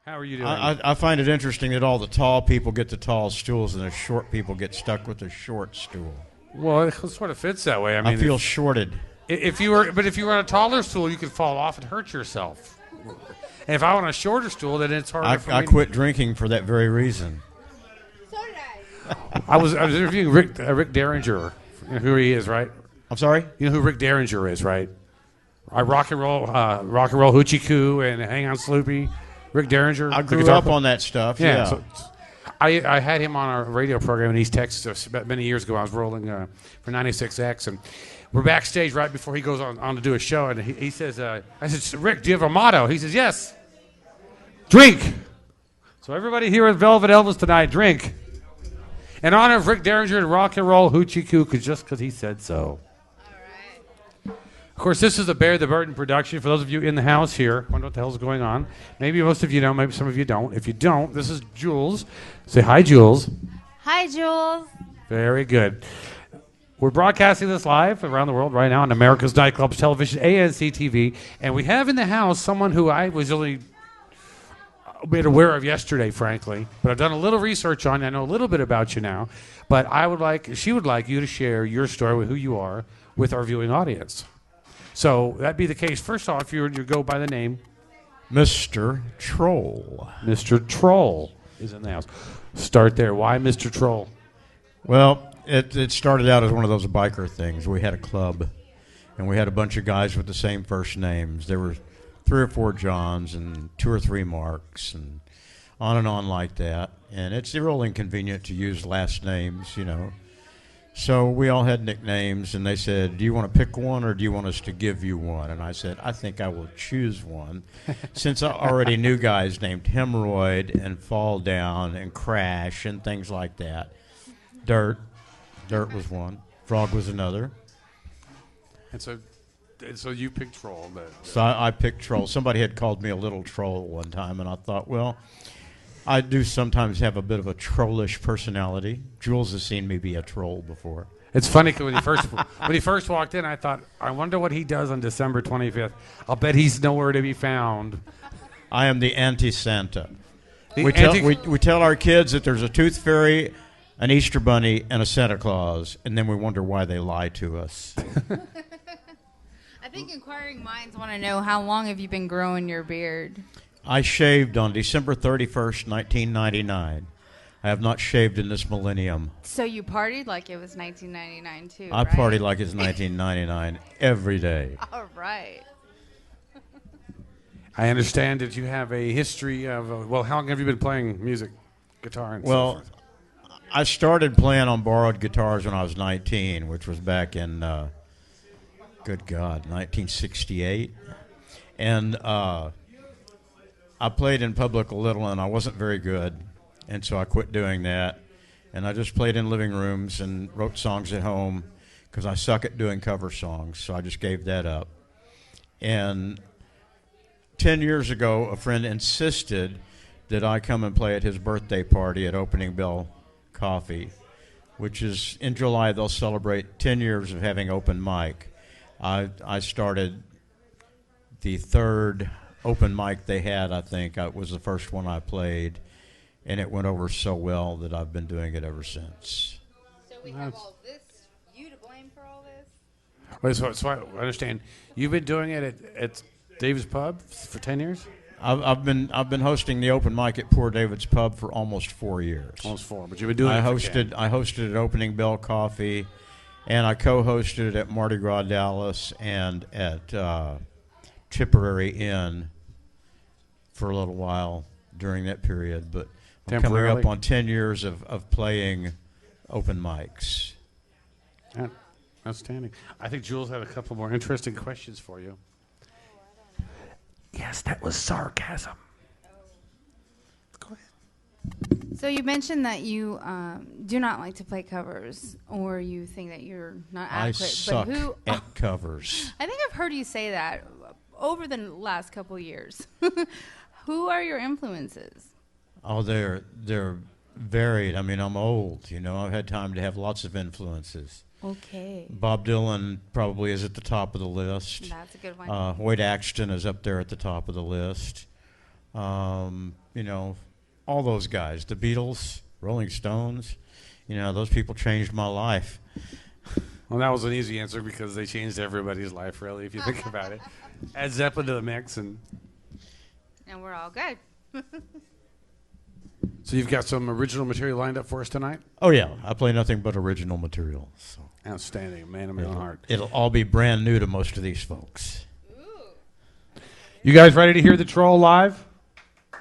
How are you doing? I find it interesting that all the tall people get the tall stools and the short people get stuck with the short stool. Well, it sort of fits that way. I mean, I feel shorted. If you were on a taller stool, you could fall off and hurt yourself. And if I'm on a shorter stool, then it's harder for me. I quit drinking for that very reason. So did I was interviewing Rick Derringer. You know who he is, right? I'm sorry? You know who Rick Derringer is, right? Rock and roll Hoochie Coo and Hang On Sloopy. Rick Derringer. I grew up on that stuff. Yeah. So I had him on our radio program in East Texas many years ago. I was rolling for 96X, and we're backstage right before he goes on to do a show, and he says, I said, Rick, do you have a motto? He says, yes. Drink. So everybody here at Velvet Elvis tonight, drink. In honor of Rick Derringer and Rock and Roll Hoochie Coo, just because he said so. Of course, this is a Bear the Burden production. For those of you in the house here, wonder what the hell's going on. Maybe most of you know, maybe some of you don't. If you don't, this is Jules. Say hi, Jules. Hi, Jules. Very good. We're broadcasting this live around the world right now on America's Nightclubs Television, ANC TV, and we have in the house someone who I was only made aware of yesterday, frankly, but I've done a little research on you. I know a little bit about you now, but she would like you to share your story with who you are with our viewing audience. So that'd be the case. First off, you go by the name MisterTroll. MisterTroll is in the house. Start there. Why MisterTroll? Well, it started out as one of those biker things. We had a club, and we had a bunch of guys with the same first names. There were 3 or 4 Johns and 2 or 3 Marks, and on like that. And it's real inconvenient to use last names, you know. So we all had nicknames, and they said, do you want to pick one or do you want us to give you one? And I said, I think I will choose one, since I already knew guys named Hemorrhoid and Fall Down and Crash and things like that. Dirt was one. Frog was another. And so you picked Troll. So I picked Troll. Somebody had called me a little troll one time, and I thought, well, I do sometimes have a bit of a trollish personality. Jules has seen me be a troll before. It's funny because when he first walked in, I thought, I wonder what he does on December 25th. I'll bet he's nowhere to be found. I am the anti-Santa. We tell our kids that there's a tooth fairy, an Easter bunny, and a Santa Claus, and then we wonder why they lie to us. I think inquiring minds want to know, how long have you been growing your beard? I shaved on December 31st, 1999. I have not shaved in this millennium. So you partied like it was 1999 too, I right? party like it's 1999 every day. All right. I understand that you have a history of, how long have you been playing music, guitar, and so forth? I started playing on borrowed guitars when I was 19, which was back in, good God, 1968. And I played in public a little, and I wasn't very good, and so I quit doing that. And I just played in living rooms and wrote songs at home because I suck at doing cover songs, so I just gave that up. And 10 years ago, a friend insisted that I come and play at his birthday party at Opening Bell Coffee, which is in July. They'll celebrate 10 years of having open mic. I started the 3rd open mic they had, I think. It was the first one I played, and it went over so well that I've been doing it ever since. So we have all this, you to blame for all this? Wait, so I understand. You've been doing it at David's Pub for 10 years? I've been hosting the open mic at Poor David's Pub for almost 4 years. Almost 4, but you've been doing it. I hosted at Opening Bell Coffee, and I co-hosted it at Mardi Gras Dallas and at Tipperary Inn for a little while during that period. But I'm coming up on 10 years of playing open mics. Yeah, outstanding. I think Jules had a couple more interesting questions for you. Yes, that was sarcasm. Go ahead. So you mentioned that you do not like to play covers, or you think that you're not adequate. I suck but at covers. I think I've heard you say that over the last couple years. Who are your influences? Oh, they're varied. I mean, I'm old. You know, I've had time to have lots of influences. Okay. Bob Dylan probably is at the top of the list. That's a good one. Hoyt Axton is up there at the top of the list. You know, all those guys, the Beatles, Rolling Stones. You know, those people changed my life. Well, that was an easy answer because they changed everybody's life, really, if you think about it. Add Zeppelin to the mix, and we're all good. so you've got some original material lined up for us tonight? Oh, yeah. I play nothing but original material. So. Outstanding. Man of my own heart. It'll all be brand new to most of these folks. You guys ready to hear the Troll live? Yeah.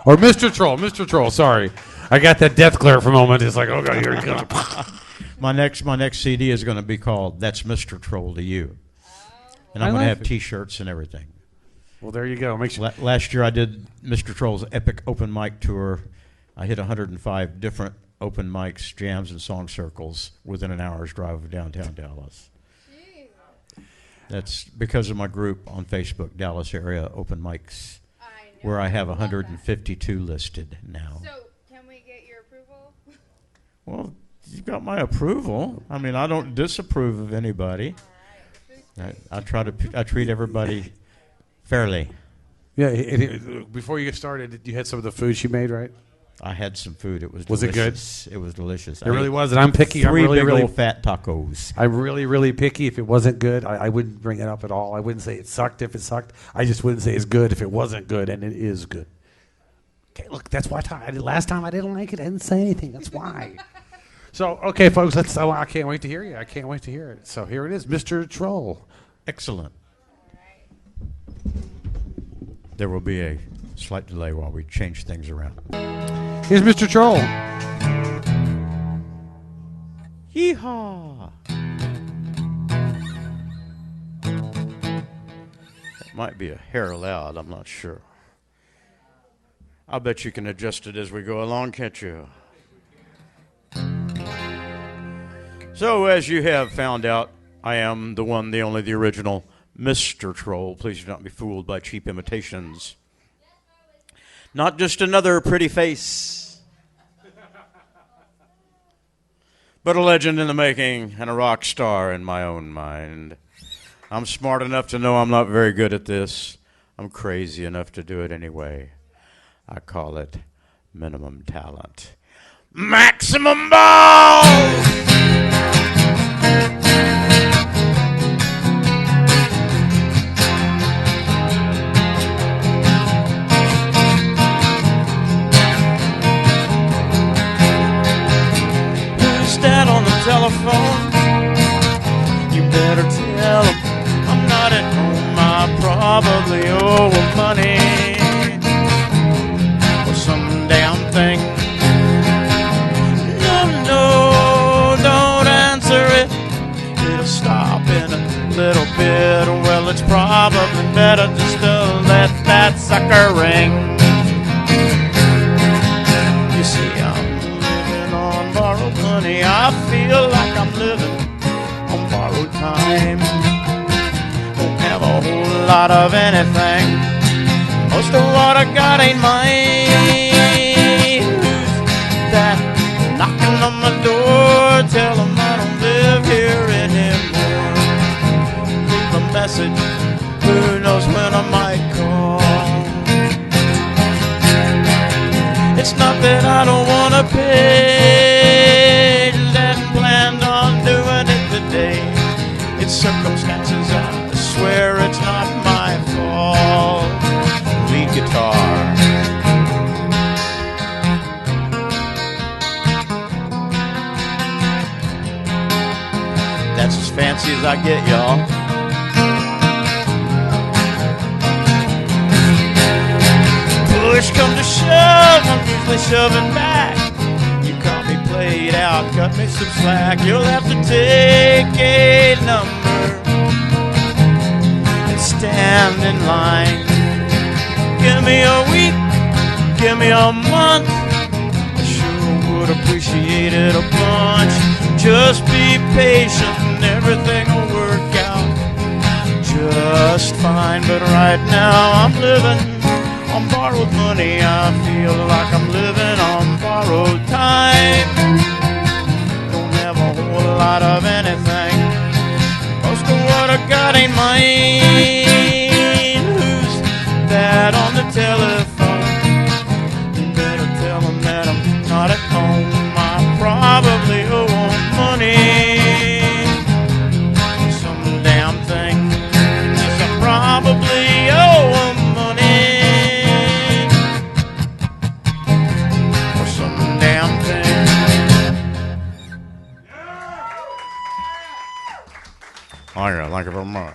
Or MisterTroll, sorry. I got that death glare for a moment. It's like, oh, God, here he comes. My next CD is going to be called That's MisterTroll to You. And I'm going to have T-shirts and everything. Well, there you go. Make sure. Last year I did MisterTroll's epic open mic tour. I hit 105 different open mics, jams, and song circles within an hour's drive of downtown Dallas. Jeez. That's because of my group on Facebook, Dallas Area Open Mics, where I have 152 listed now. So, can we get your approval? Well, you got my approval. I mean, I don't disapprove of anybody. I treat everybody fairly. Yeah. Before you get started, you had some of the food she made, right? I had some food. It was delicious. It good? It was delicious. It really was, and I'm picky. I'm really old fat tacos. I'm really picky. If it wasn't good, I wouldn't bring it up at all. I wouldn't say it sucked if it sucked. I just wouldn't say it's good if it wasn't good, and it is good. Okay, look, that's why last time I didn't like it. I didn't say anything. That's why. So, okay, folks, I can't wait to hear you. I can't wait to hear it. So here it is, MisterTroll. Excellent. There will be a slight delay while we change things around. Here's MisterTroll. Yeehaw! That might be a hair loud, I'm not sure. I'll bet you can adjust it as we go along, can't you? So, as you have found out, I am the one, the only, the original MisterTroll. Please do not be fooled by cheap imitations. Not just another pretty face, but a legend in the making and a rock star in my own mind. I'm smart enough to know I'm not very good at this. I'm crazy enough to do it anyway. I call it minimum talent. Maximum balls! Dad on the telephone, you better tell him I'm not at home. I probably owe him money for some damn thing. No, don't answer it. It'll stop in a little bit. Well, it's probably better just to let that sucker ring. You see, borrowed money, I feel like I'm living on borrowed time. Don't have a whole lot of anything. Most of what I got ain't mine. Who's that knocking on my door? Tell them I don't live here anymore. Leave a message, who knows when I might call. It's not that I don't want to pay, hadn't planned on doing it today. It's circumstances, I swear it's not my fault. Lead guitar. That's as fancy as I get, y'all. Push come to shove, I'm usually shoving back. You caught me played out, cut me some slack. You'll have to take a number and stand in line. Give me a week, give me a month. I sure would appreciate it a bunch. Just be patient and everything will work out just fine. But right now I'm living on borrowed money. I feel like I'm living on borrowed time. Don't have a whole lot of anything. Most of what I got ain't mine. Who's that on the telephone? Thank you very much.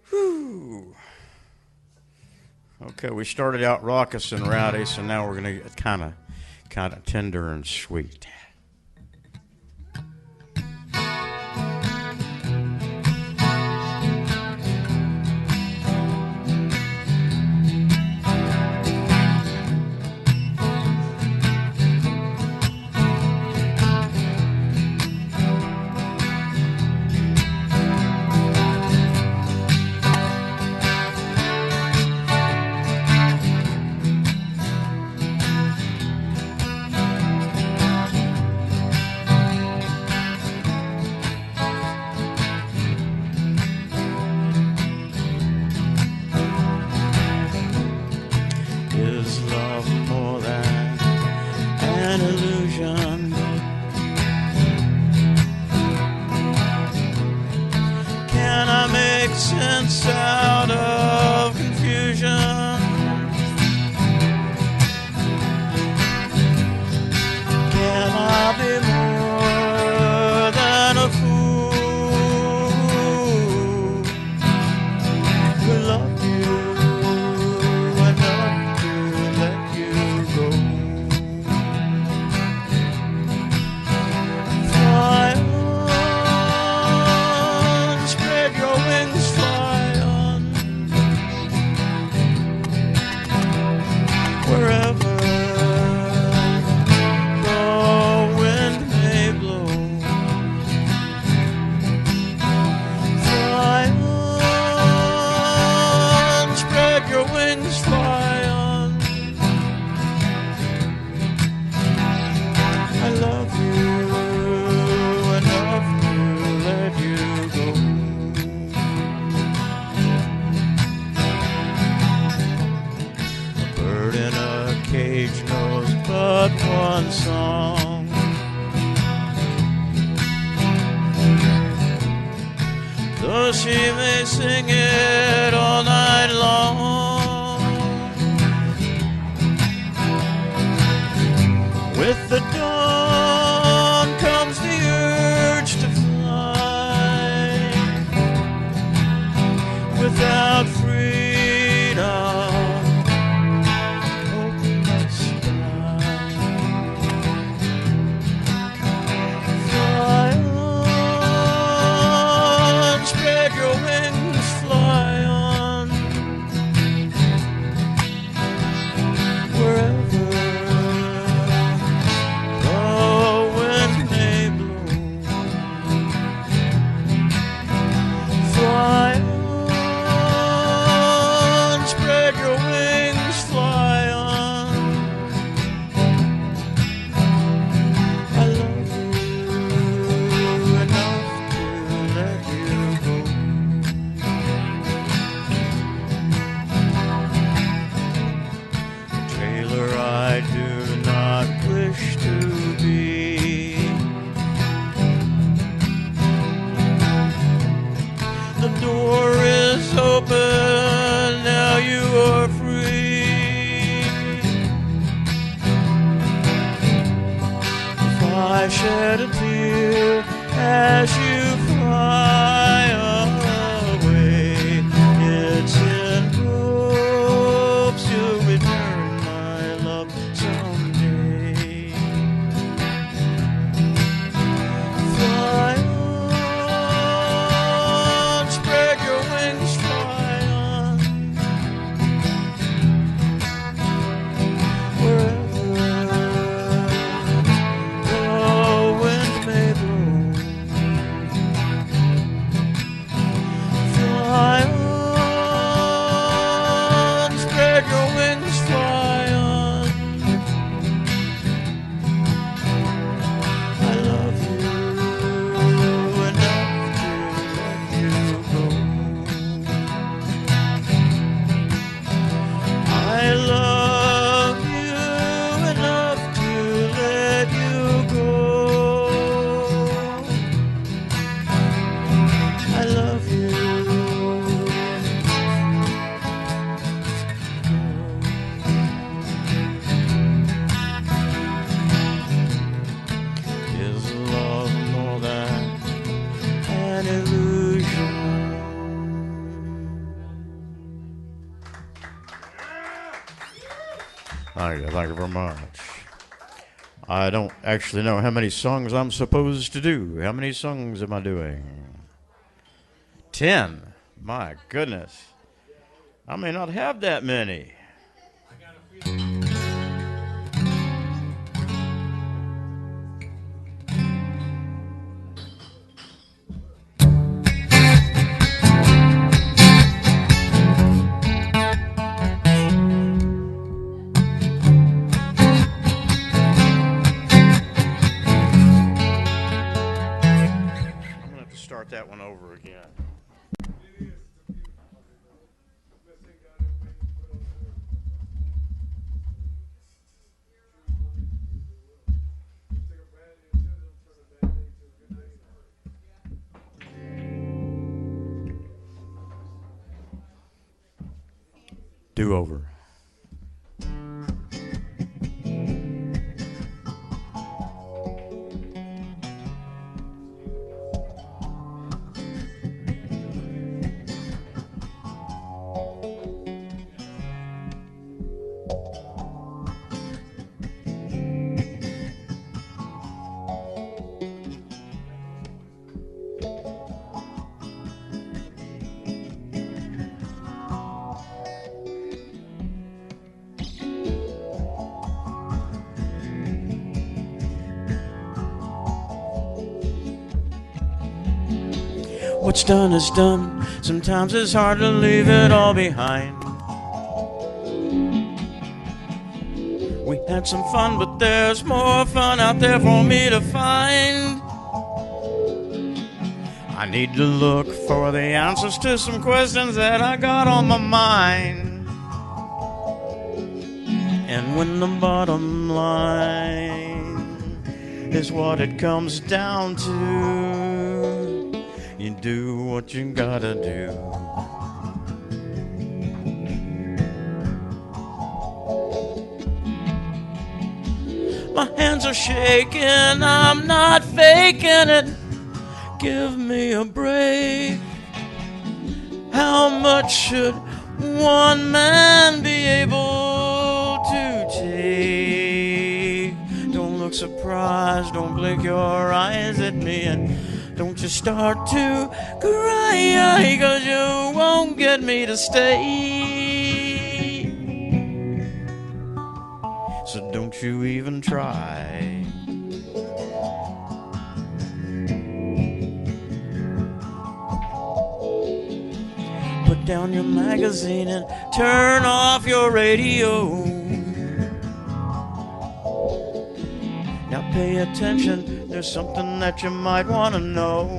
Whew. Okay, we started out raucous and rowdy, so now we're going to get kind of tender and sweet. Is love more than an illusion? Can I make sense out of confusion? Can I be more than a fool who loved you enough to let you go? Fly on, spread your wings, fly on, wherever the wind may blow. Fly on, spread your wings, fly on. I love you enough to let you go. A bird in a cage knows but one song. Though she may sing it all night long, with the dawn comes the urge to fly. Without freedom, open the sky. Fly on, spread your wings, fly on, wherever the wind may blow. Fly on, spread your wings, fly on. I love you enough to let you go. A trailer I do not wish to be. The door is open, now you are free. If I shed a tear as you fly away, it's in hopes you'll return my love someday. Fly on, spread your wings, fly on, wherever the wind Thank you very much. I don't actually know how many songs I'm supposed to do. How many songs am I doing? 10. My goodness. I may not have that many. Start that one over again. Do over. What's done is done. Sometimes it's hard to leave it all behind. We had some fun, but there's more fun out there for me to find. I need to look for the answers to some questions that I got on my mind. And when the bottom line is what it comes down to, you do what you gotta do. My hands are shaking, I'm not faking it. Give me a break. How much should one man be able to take? Don't look surprised, don't blink your eyes at me, and don't you start to cry, 'cause you won't get me to stay. So don't you even try. Put down your magazine and turn off your radio. Now pay attention. There's something that you might want to know.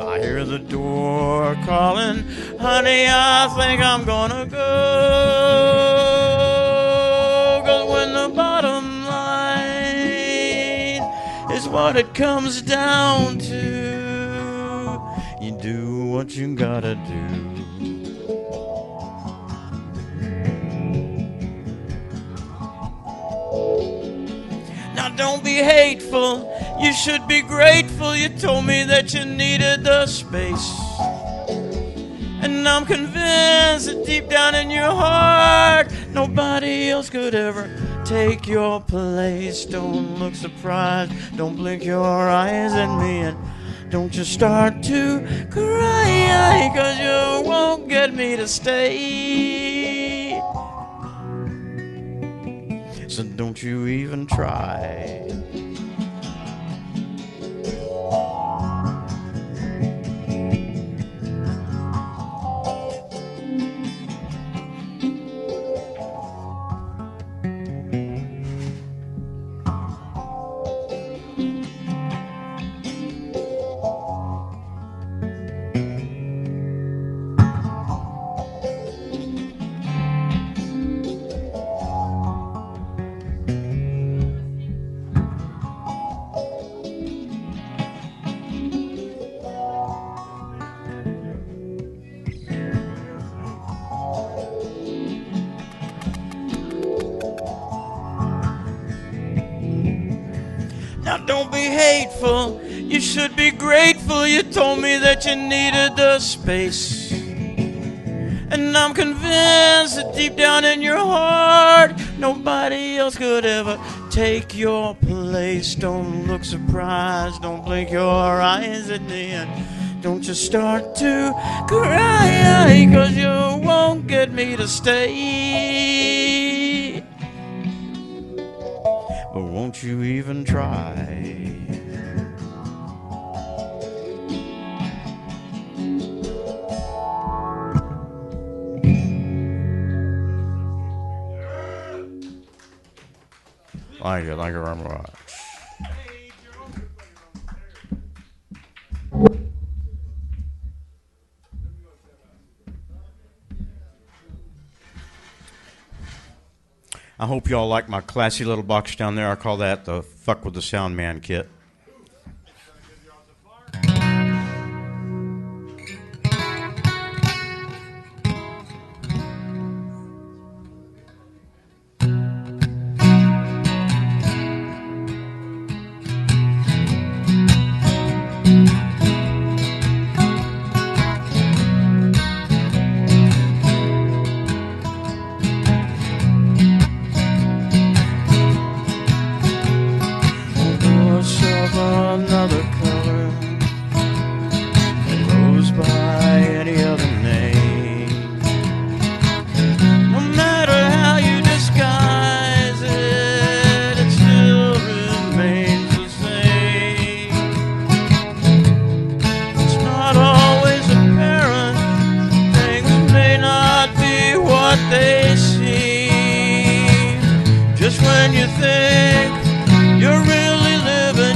I hear the door calling, honey, I think I'm gonna go. 'Cause when the bottom line is what it comes down to, you do what you gotta do. Don't be hateful, you should be grateful. You told me that you needed the space, and I'm convinced that deep down in your heart nobody else could ever take your place. Don't look surprised, don't blink your eyes at me, and don't just start to cry, 'cause you won't get me to stay. So don't you even try. Now don't be hateful, you should be grateful. You told me that you needed the space, And I'm convinced that deep down in your heart, nobody else could ever take your place. Don't look surprised, don't blink your eyes at the end. Don't just start to cry, 'cause you won't get me to stay. But won't you even try? Thank you very much. I hope y'all like my classy little box down there. I call that the Fuck with the Sound Man kit. Another color that goes by any other name. No matter how you disguise it, it still remains the same. It's not always apparent, things may not be what they seem. Just when you think you're really living,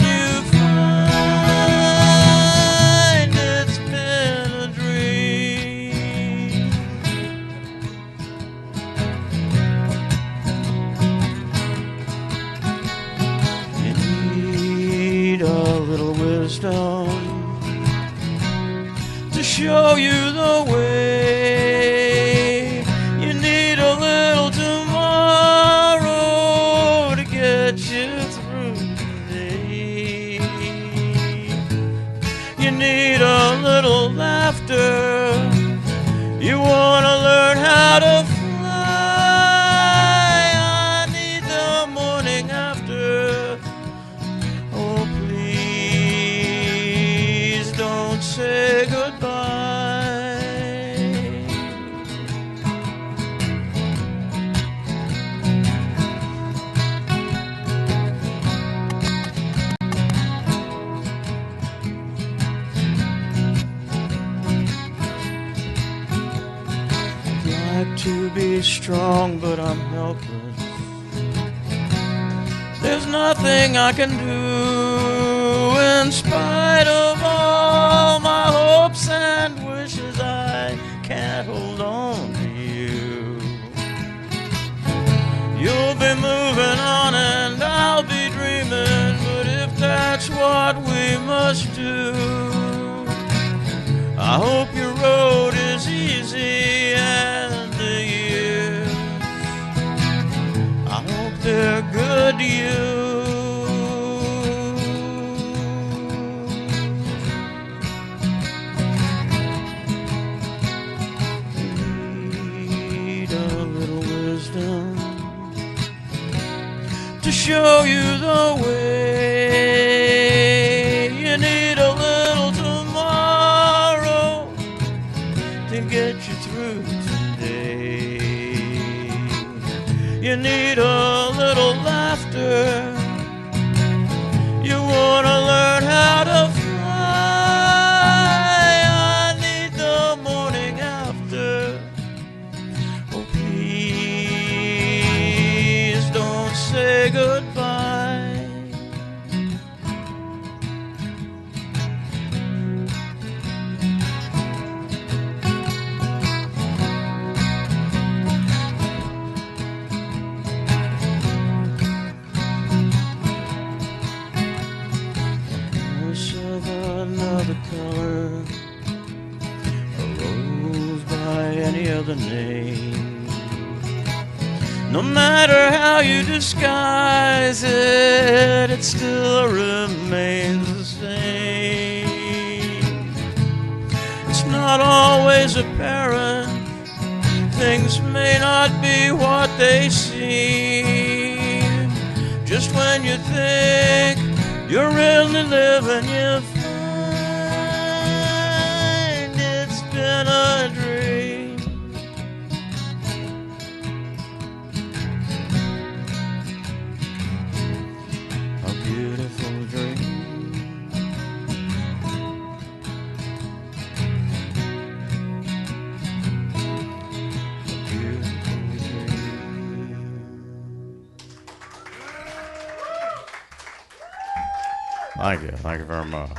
to show you the way. You need a little tomorrow to get you through today. You need a little laughter. You want to learn how to fly. I need the morning after. Oh, please don't say goodbye. I'd like to be strong, but I'm helpless. There's nothing I can do in spite of all my hopes and wishes. I can't hold on to you. You'll be moving on and I'll be dreaming, but if that's what we must do, I hope your road is easy and the years, I hope they're good to you. To show you the way, you need a little tomorrow to get you through today. You need a little laughter. You want to learn how to fly. I need the morning after. Oh, please don't say goodbye. Wish of another color, a rose by any other name. No matter how you disguise it, it still remains the same. It's not always apparent, things may not be what they seem. Just when you think you're really living, you find it's been a dream. A beautiful dream. Thank you very much.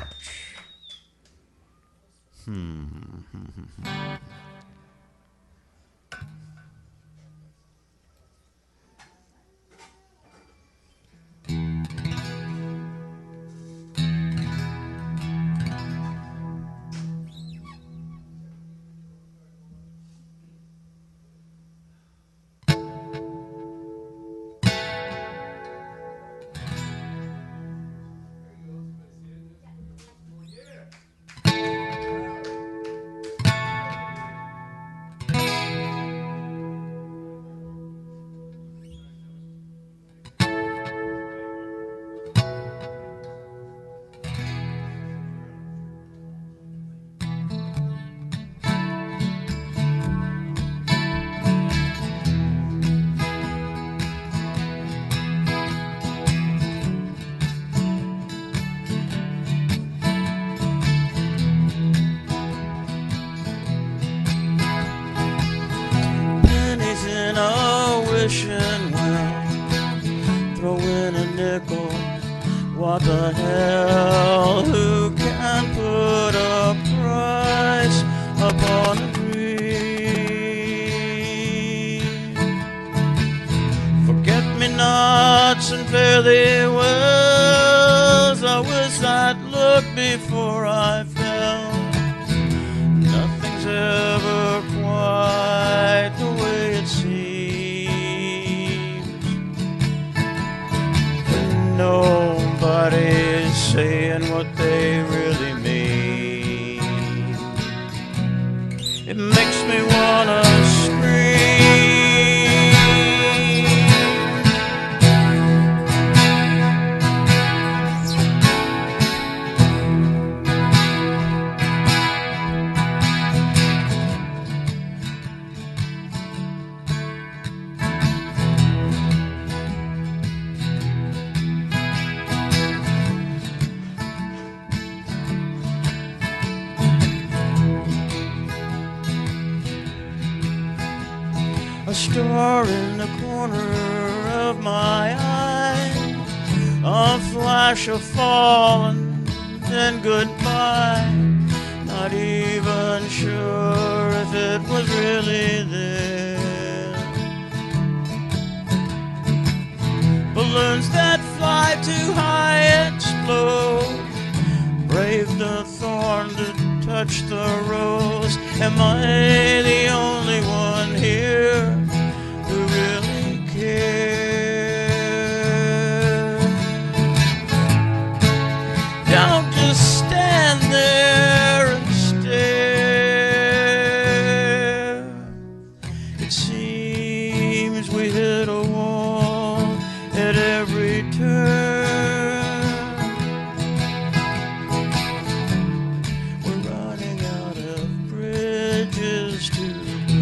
Wishing well, throw in a nickel. What the hell? Who can put a price upon a dream? Forget-me-nots and fare-thee-wells. I wish I'd looked before I fell. Nothing's ever quite the way it seems. Nobody's saying what they really mean. It makes me wanna a star in the corner of my eye, a flash of falling, then goodbye. Not even sure if it was really there. Balloons that fly too high explode, brave the thorn to touch the rose. Am I the only one here who really cares? Don't just stand there and stare. It seems we hit a wall at every turn. We're running out of bridges to burn.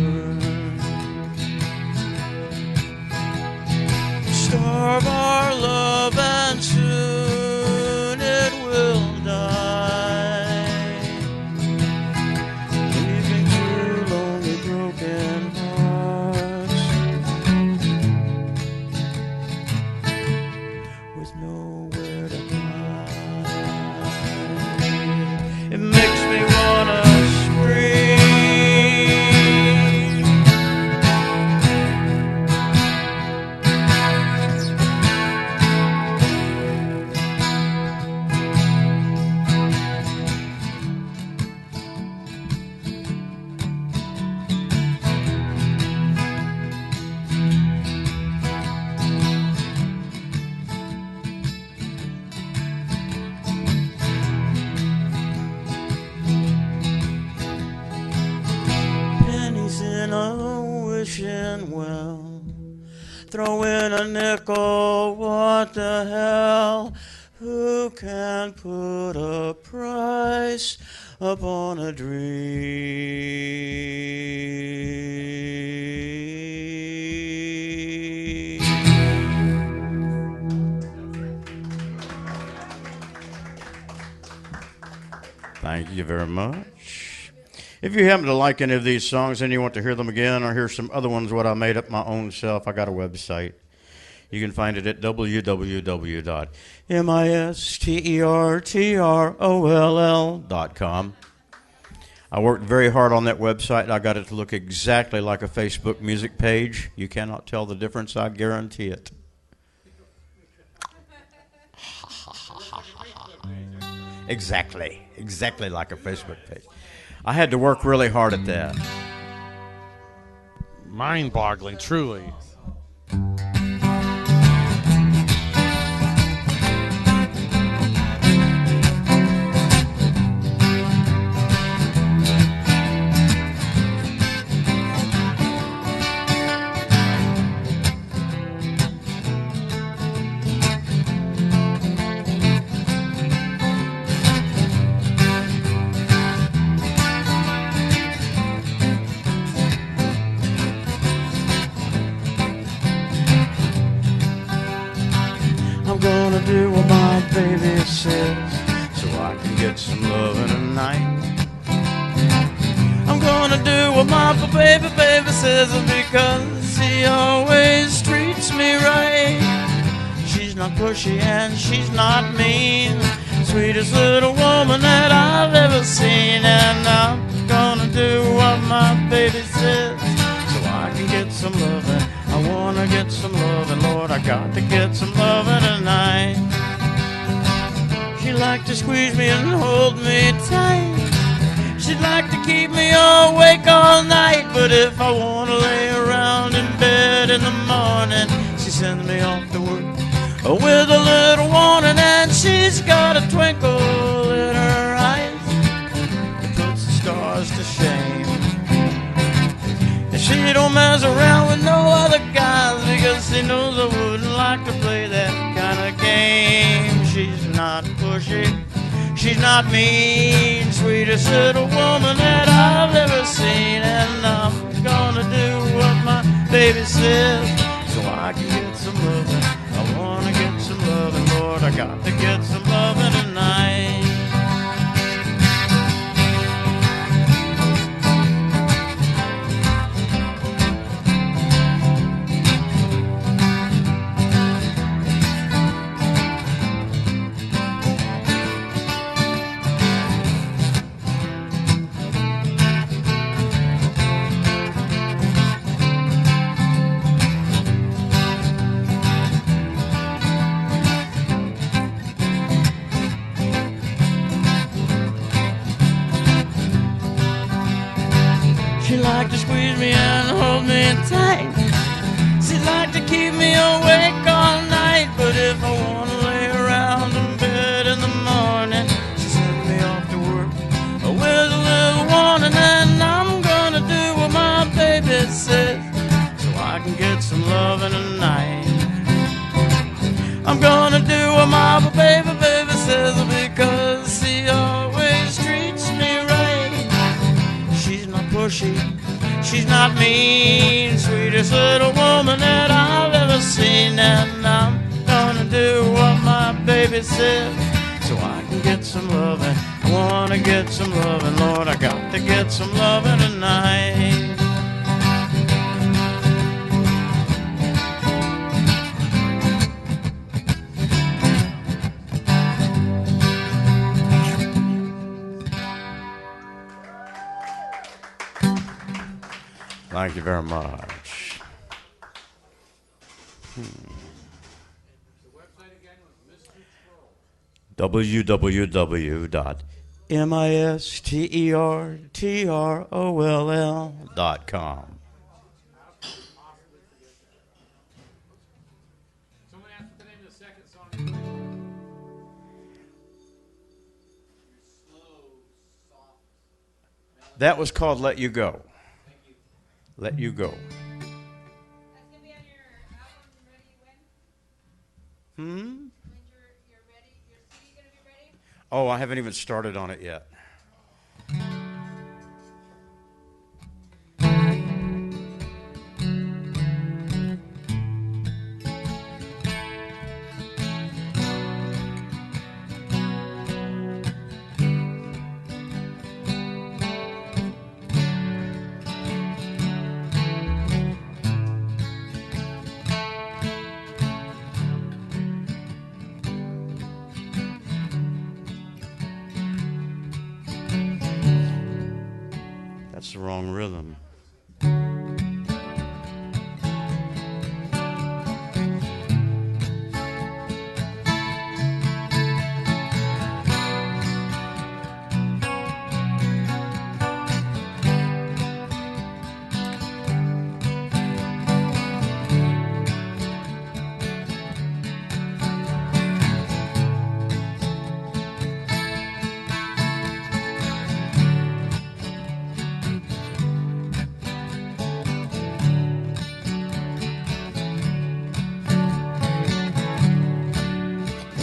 and well. Throw in a nickel, what the hell? Who can put a price upon a dream? Thank you very much. If you happen to like any of these songs and you want to hear them again or hear some other ones what I made up my own self, I got a website. You can find it at www.mistertroll.com. I worked very hard on that website. I got it to look exactly like a Facebook music page. You cannot tell the difference, I guarantee it. Exactly like a Facebook page. I had to work really hard at that. Mind-boggling, truly. I'm gonna do what my baby says so I can get some loving tonight. I'm gonna do what my baby says because she always treats me right. She's not pushy and she's not mean, sweetest little woman that I've ever seen. And I'm gonna do what my baby says so I can get some loving. I wanna get some loving, Lord, I got to get some loving tonight. She'd like to squeeze me and hold me tight. She'd like to keep me awake all night. But if I wanna lay around in bed in the morning, she sends me off to work with a little warning. And she's got a twinkle in her eyes that puts the stars to shame. And she don't mess around with no other guys because she knows I wouldn't like to play that kind of game. She's not pushy, she's not mean, sweetest little woman that I've ever seen. And I'm gonna do what my baby says so I can get some loving. I wanna get some loving, Lord, I got to get some loving tonight. She liked to squeeze me and hold me tight. She liked to keep me awake all night. But if I want to lay around in bed in the morning, she sends me off to work with a little warning. And I'm gonna do what my baby says so I can get some loving tonight. I'm gonna do what my baby says because she always treats me right. She's not pushy, she's not mean, sweetest little woman that I've ever seen. And I'm gonna do what my baby says so I can get some loving. I wanna get some loving, Lord, I got to get some loving tonight. Thank you very much. www.mistertroll.com. Someone asked what the name of the second song is. That was called Let You Go. Let You Go. Oh, I haven't even started on it yet. That's the wrong rhythm.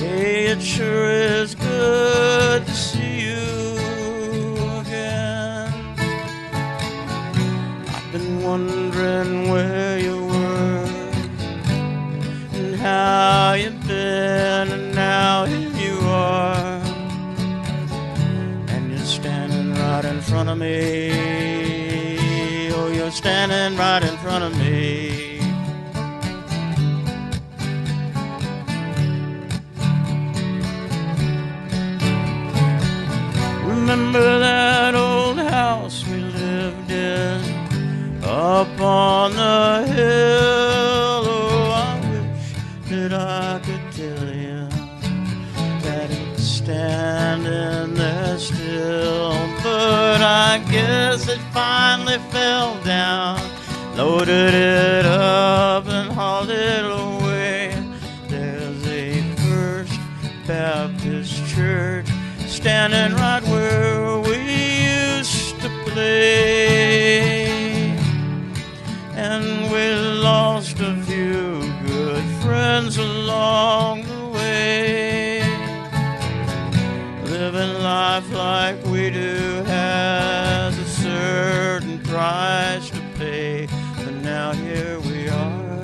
It sure is good to see you again. I've been wondering where you were and how you've been, and now here you are, and you're standing right in front of me. Oh, you're standing right in front of me. Remember that old house we lived in up on the hill? Oh, I wish that I could tell you that it's standing there still, but I guess it finally fell down, loaded it up and hauled it away. There's a First Baptist church standing right where we used to play, and we lost a few good friends along the way. Living life like we do has a certain price to pay, but now here we are,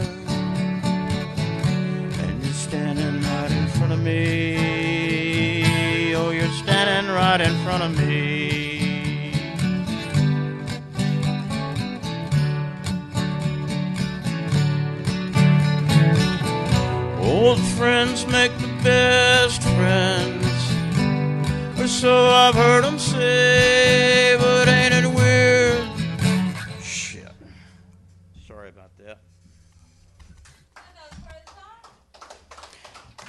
and you're standing right in front of me. Oh, you're standing right in front of me. Old friends make the best friends, or so I've heard them say, but ain't it weird? Shit. Sorry about that.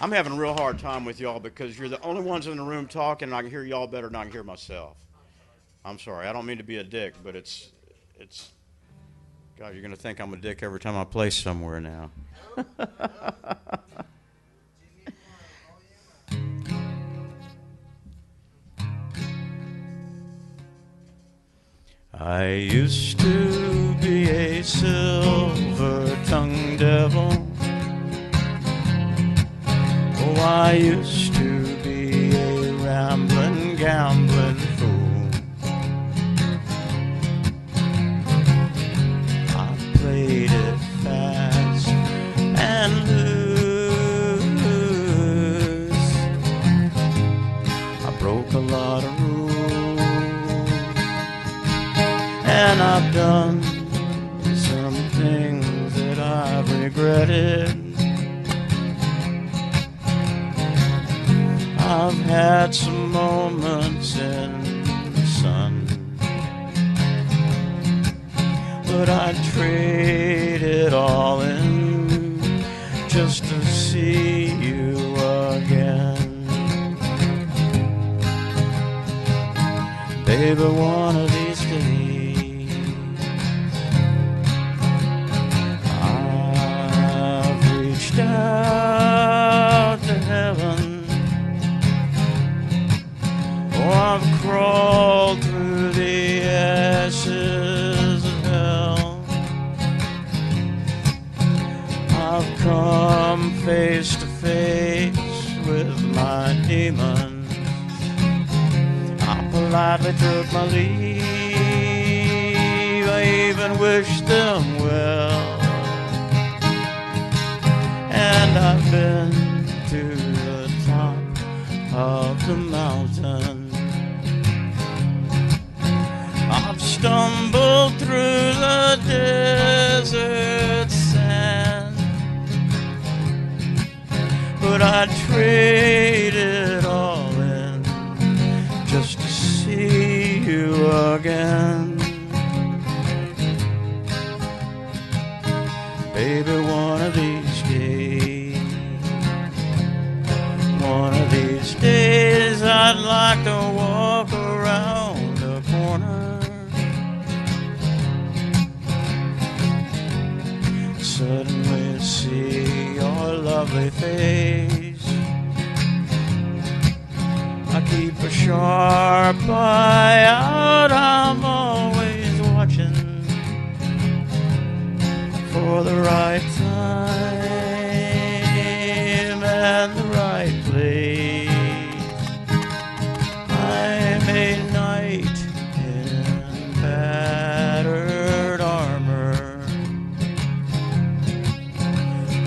I'm having a real hard time with y'all because you're the only ones in the room talking, and I can hear y'all better than I can hear myself. I'm sorry. I don't mean to be a dick, but it's. God, you're going to think I'm a dick every time I play somewhere now. I used to be a silver-tongued devil. Oh, I used to be a rambling, gambling fool. I played it fast and loose. I broke a lot of rules, and I've done some things that I've regretted. I've had some moments in the sun, but I'd trade it all in just to see you again. Baby, one of these days I've reached out to heaven. Oh, I've crawled through the ashes of hell. I've come face to face with my demons, politely took my leave. I even wished them well. And I've been to the top of the mountain. I've stumbled through the desert sand, but I'd trade it all in just to see you again. Baby, one of these days I'd like to walk around the corner, suddenly see your lovely face. I keep a sharp eye out, I'm always watching for the right time and the right place. I'm a knight in battered armor.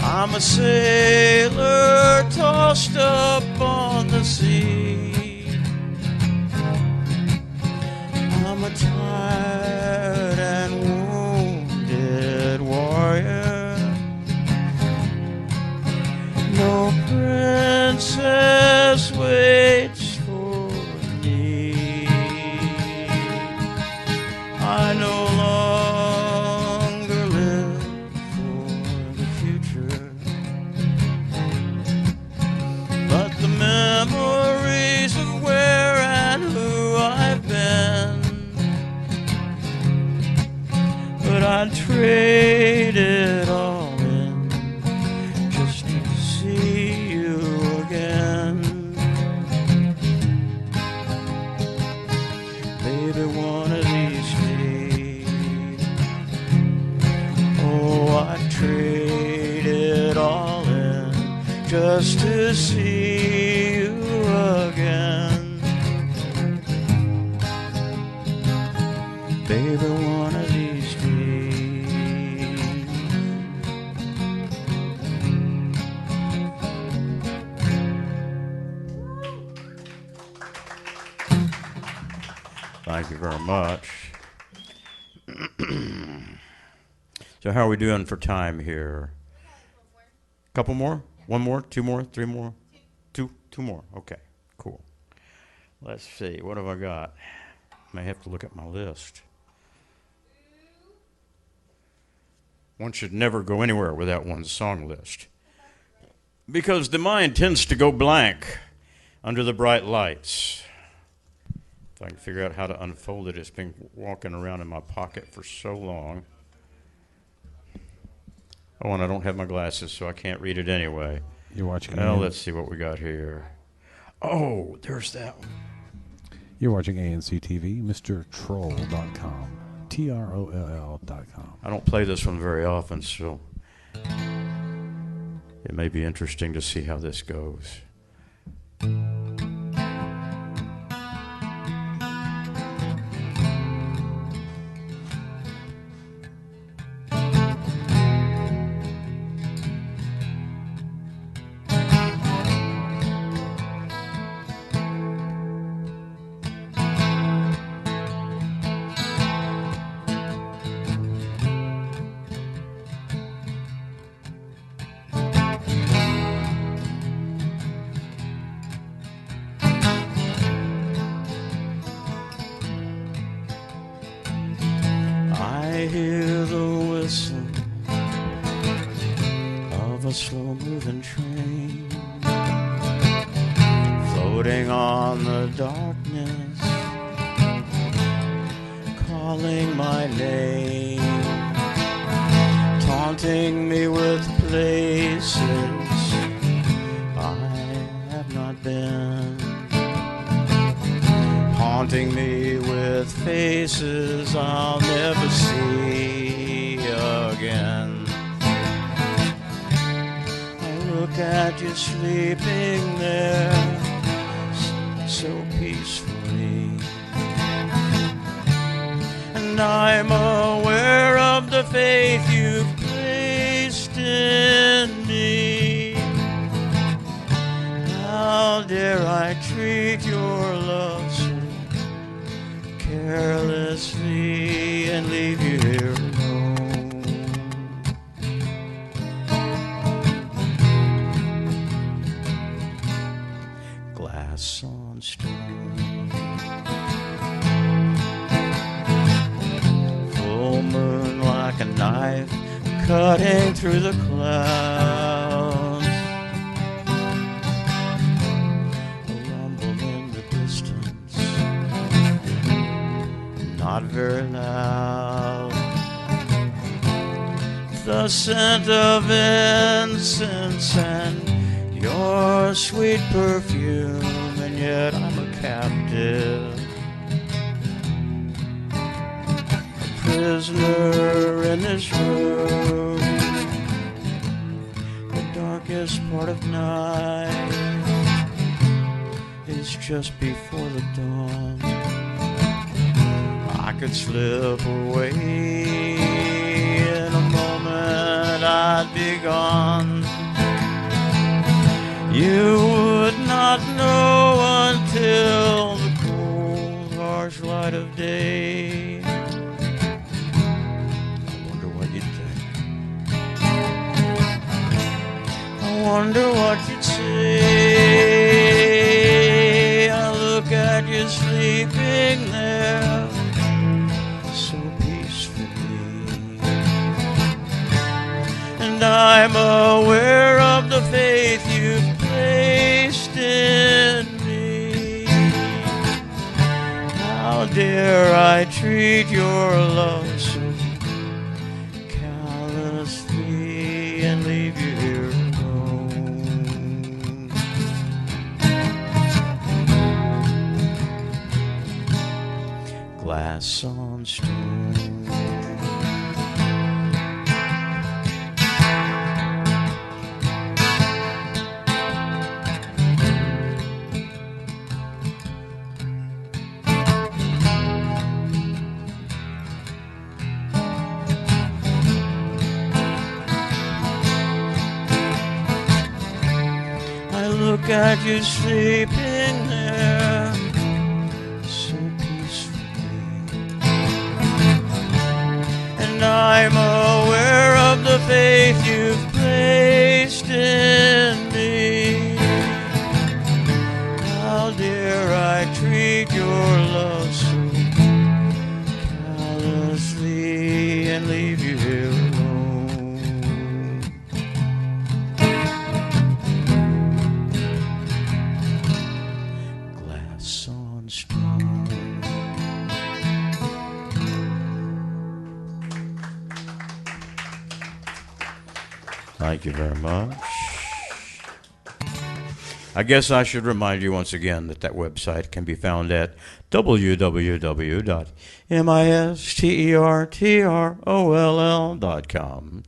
I'm a sailor tossed up on the sea. I'm a tired and wounded warrior. No princess waits for me. I no longer live for the future, but the memories of where and who I've been. But I'd trade it all in just to see you again. Baby, one of these days, oh, I'd trade it all in just to see you again. Baby, one of these days. Thank you very much. So how are we doing for time here? Couple more? One more? Two more? Three more? Two more. Okay, cool. Let's see. What have I got? May have to look at my list. One should never go anywhere without one's song list, because the mind tends to go blank under the bright lights. If I can figure out how to unfold it, it's been walking around in my pocket for so long. Oh, and I don't have my glasses, so I can't read it anyway. You're watching. Well, let's see what we got here. Oh, there's that one. You're watching ANC TV, MisterTroll.com. TROLL.com. I don't play this one very often, so it may be interesting to see how this goes. I hear the whistle of a slow-moving train floating on the darkness, calling my name, taunting me with places I have not been, haunting me with faces I'll never see again. I look at you sleeping there so peacefully. I'm aware of the faith you've placed in me. How dare I treat your love so carelessly and leave you here alone? Glass on stone, full moon like a knife cutting through the clouds. A rumble in the distance, not very loud. The scent of incense and your sweet perfume, and yet I'm a captive, a prisoner in this room. The darkest part of night is just before the dawn. I could slip away in a moment, I'd be gone. You would not know until the cold, harsh light of day. I wonder what you'd think. I wonder what you'd say. I look at you sleeping there, so peacefully, and I'm aware of the faith you've placed in me. How dare I treat your love so callously and leave you here alone? Glass on stone, look at you sleeping there, so peacefully, and I'm aware of the faith you've placed in me. How dare I treat your love so callously and leave you here alone? Thank you very much. I guess I should remind you once again that website can be found at www.mistertroll.com.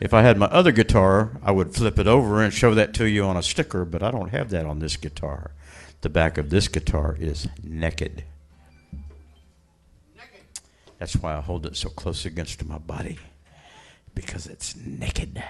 If I had my other guitar, I would flip it over and show that to you on a sticker, but I don't have that on this guitar. The back of this guitar is naked. That's why I hold it so close against my body, because it's naked.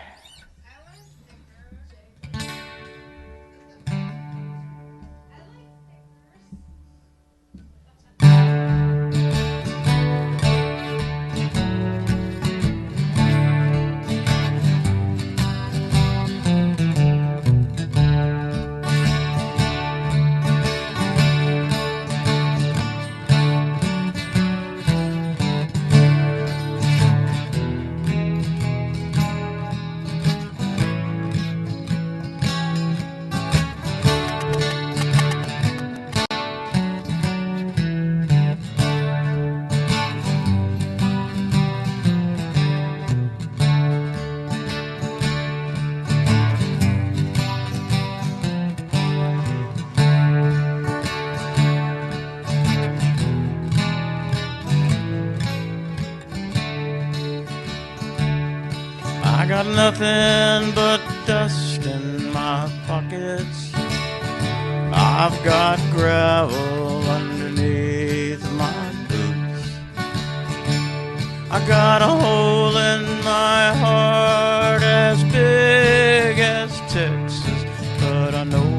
I got nothing but dust in my pockets. I've got gravel underneath my boots. got a hole in my heart as big as Texas, but I know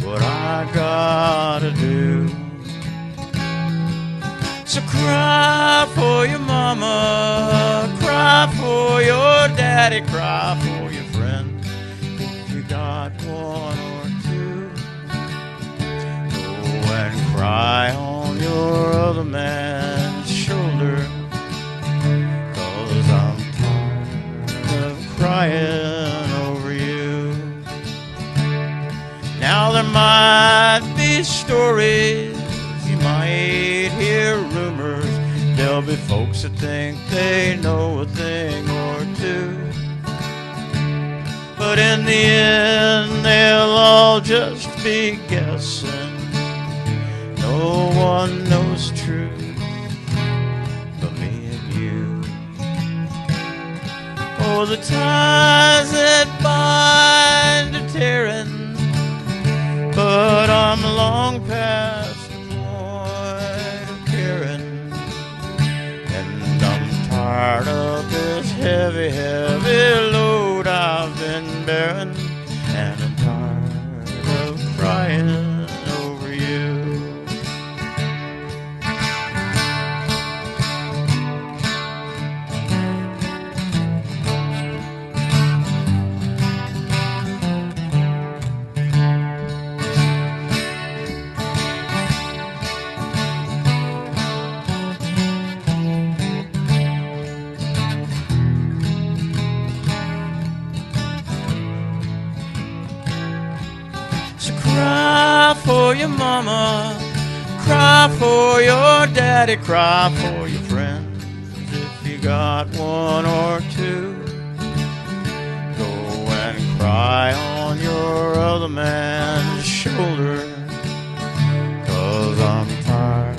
what I gotta do. So cry for your mama, cry for your daddy, cry for your friend. If you got one or two, go and cry on your other man's shoulder, 'cause I'm tired of crying over you. Now there might be stories, you might hear rumors, there'll be folks that think they know a thing or two, but in the end they'll all just be guessing. No one knows truth but me and you. Oh, the ties that bind are tearing, but I'm long past the point of caring, and I'm tired of this heavy, heavy load I've been bearing, and I'm tired of crying over you. Cry for your mama, cry for your daddy, cry for your friends. If you got one or two, go and cry on your other man's shoulder, 'cause I'm tired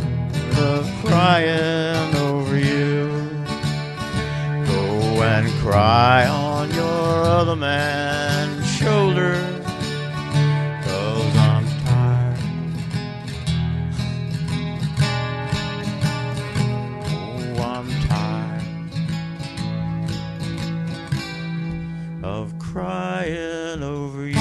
of crying over you. Go and cry on your other man's shoulder, of crying over you.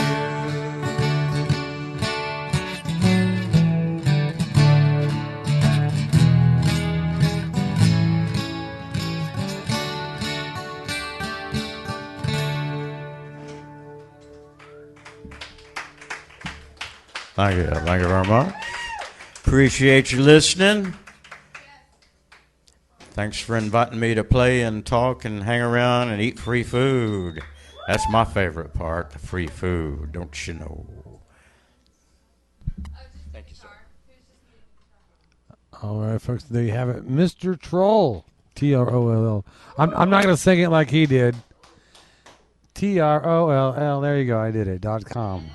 Thank you very much. Appreciate you listening. Thanks for inviting me to play and talk and hang around and eat free food. That's my favorite part, the free food, don't you know? Thank you, sir. All right, folks, there you have it. MisterTroll, Troll. I'm not going to sing it like he did. Troll, there you go, I did it, .com.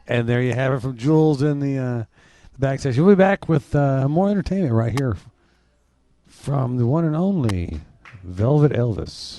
And there you have it from Jules in the backstage. We'll be back with more entertainment right here from the one and only Velvet Elvis.